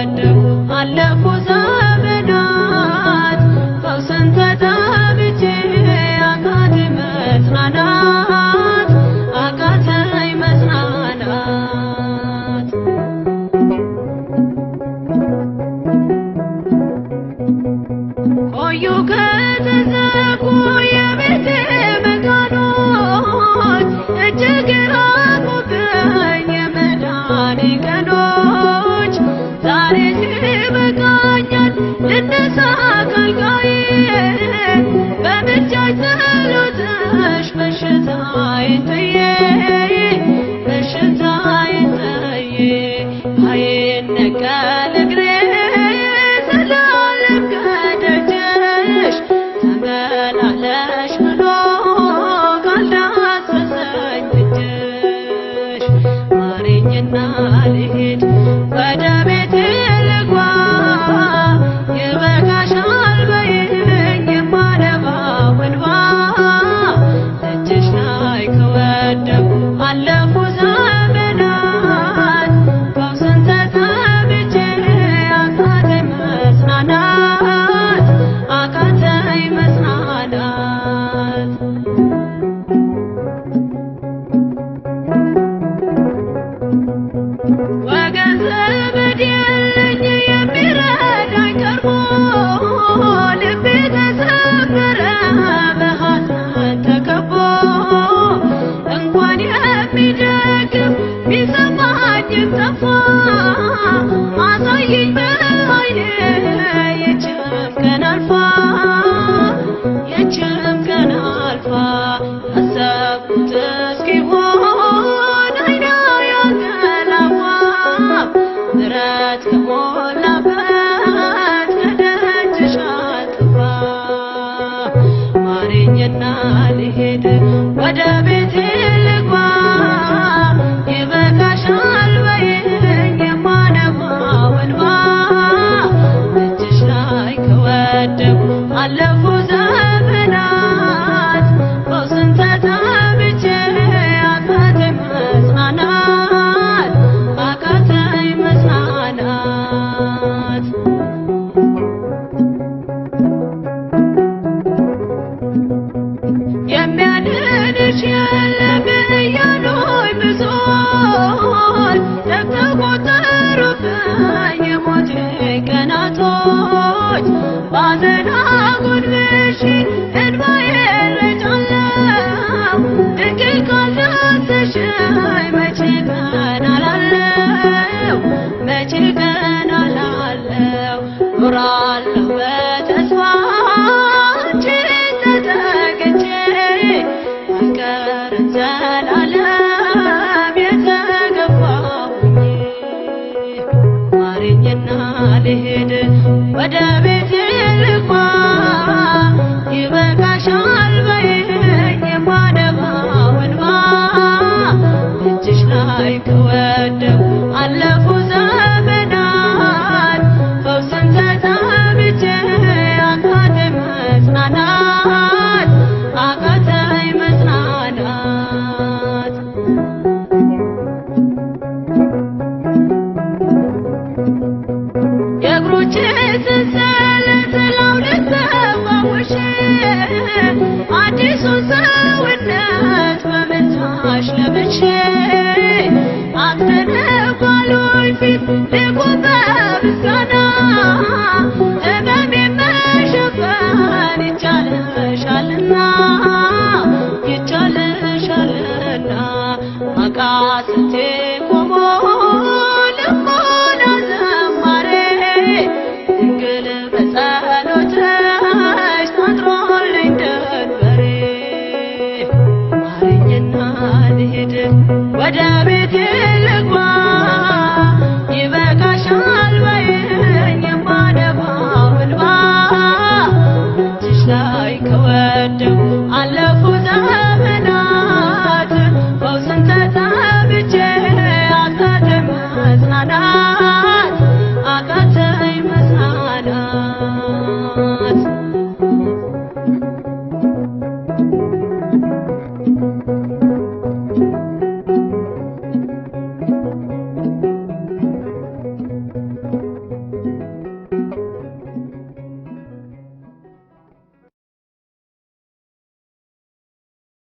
ከወደቁ አለፉ ዘመናት ፈውስን ተጠምቼ አቃተኝ መጽናናት አቃተኝ መጽናናት ቆዩ ከተዘጉ የቤቴ መጋኖች እጅግ ራቁብኝ የመዳኔ ቀኖች ዛሬ ይበቃኛል ልነሳ ከአልጋዬ በምልጃሽ ጸሎትሽ በሽታዬን ጥዬ በሽታዬን ጥዬ አይነቀል እግሬ ዘላለም ከደጅሽ ተመላለሽ ብሎ ካልዳሰሰኝ እጅሽ ማረኝና ልሂድ ወደ ቤቴ ልግባ ይበቃሻል በይኝ የማነባው እንባ ደጅሽ ላይ ከወደቁ አለፉ ዘመናት ፈውስን ተጠምቼ አቃተኝ መጽናናት አቃተኝ መጽናናት ወገን ዘመድ የለኝ የሚረዳኝ ቀርቦ ልቤ ተሰበረ በሐዘን ተከቦ እንኳን የሚደግፍ ቢሰማኝም ጠፋ አሳየኝ በዓይኔ ይህችም ቀን አልፋ ይህችም ቀን አልፋ ያሰብኩት እስኪሆን ዓይኔ ያንቀላፋ ምሕረት ከሞላበት ከደጅሽ አልጠፋ ማረኝና ልሂድ ወደ ቤቴ ልግባ ይበቃሻል በይኝ የማነባው እንባ እጅሽ ላይ ከወደቁ አለፉ ዘመናት ፈውስን ተጠምቼ አቃተኝ መጽናናት አቃተኝ መጽናናት የሚያድንሽ የለም እያሉኝ ብዙዎች ደብተው ቆጠሩብኝ የሞቴ ቀናቶች ባዘን አጎንብሼ እንባዬን ረጫለሁ ድንቅ ካልዳሰሽኝ መቼ ቀን አላለሁ መቼ ቀን አላለሁ ኖራለሁ በተስፋ አንቺን ተጠግቼ አልቀርም ዘላለም የተገባሁኝ ማረኝና ልሂድ ወደ ቤቴ ልግባ ይበቃሻል በይኝ የማነባው እንባ እጅሽ ላይ ከወደቁ አለፉ ዘመናት ፈውስን ተጠምቼ አቃተኝ መጽናናት አቃተኝ መጽናናት የእግሮቼ ሰንሰለት ላውልቅ ተፈውሼ አዲሱን ሰውነት በምልጃሽ ለብሼ አትነባሉኝ ፊት ልቁም በምስጋና